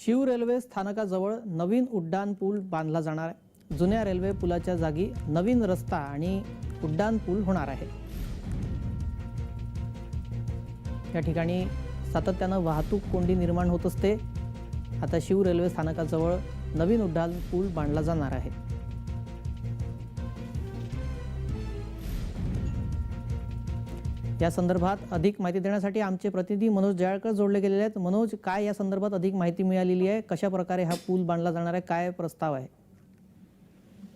Shiv railway स्थानकाजवळ नवीन उड्डाण पूल बांधला जाणार आहे। जुन्या रेल्वे पुलाच्या जागी नवीन रस्ता आणि उड्डाण पूल होणार आहे। या ठिकाणी सातत्याने वाहतूक कोंडी निर्माण होत असते। आता शिव रेल्वे स्थानकाजवळ नवीन उड्डाण पूल बांधला जाणार आहे। या संदर्भात अधिक माहिती देण्यासाठी आमचे प्रतिनिधी मनोज जयाळकर जोडले गेलेले आहेत। मनोज, काय या संदर्भात अधिक माहिती मिळालेली आहे? कशा प्रकारे हा पूल बांधला जाणार आहे? काय प्रस्ताव आहे?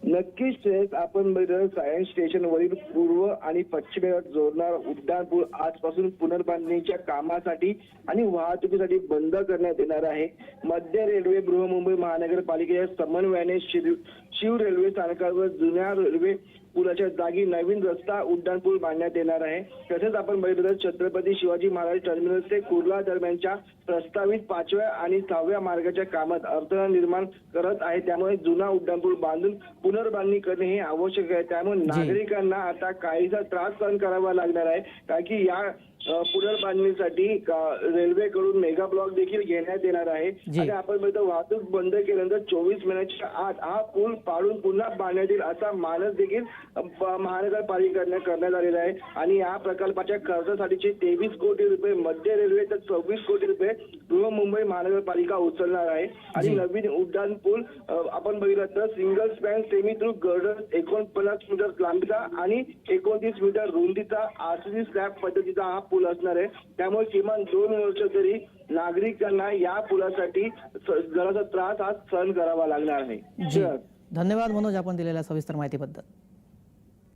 नक्कीच आपण बघितलं सायन्स स्टेशनवरील पूर्व आणि पश्चिमेवर जोडणारा उड्डाण पूल आजपासून पुनर्बांधणीच्या कामासाठी आणि वाहतुकीसाठी बंद करण्यात येणार आहे। मध्य रेल्वे बृहन्मुंबई महानगरपालिकेच्या समन्वयाने शिव रेल्वे स्थानकावर जुन्या रेल्वे पुलाच्या जागी नवीन रस्ता उड्डाण पूल बांधण्यात येणार आहे। तसेच आपण बघितलं छत्रपती शिवाजी महाराज टर्मिनस ते कुर्ला दरम्यानच्या प्रस्तावित 5व्या आणि 6व्या मार्गाच्या कामात अडथळा निर्माण करत आहे। त्यामुळे जुना उड्डाण पूल बांधून पुनर्बांधणी करणे हे आवश्यक आहे। त्यामुळे नागरिकांना आता काहीसा त्रास सहन करावा लागणार आहे, कारण की या पुनर्बांधणीसाठी रेल्वेकडून मेगा ब्लॉक देखील घेण्यात येणार आहे। आणि आपण बघतो वाहतूक बंद केल्यानंतर 24 महिन्याच्या आत हा पूल पाडून पुन्हा बांधण्यात येईल असा मानस देखील महानगरपालिकेने करण्यात आलेला आहे। आणि या प्रकल्पाच्या खर्चासाठीचे 23 कोटी रुपये मध्य रेल्वे तर 24 कोटी रुपये बृहन्मुंबई महानगरपालिका उचलणार आहे। आणि नवीन उड्डाण पूल आपण बघितलं तर single span semi through girder 49 metre लांबीचा आणि 29 मीटर रुंदीचा आरसीसी स्लॅब पद्धतीचा हा पूल असणार आहे। त्यामुळे किमान 2 वर्ष तरी नागरिकांना या पुलासाठी जरासा त्रास हा सहन करावा लागणार आहे। धन्यवाद मनोज, आपण दिलेल्या सविस्तर माहितीबद्दल।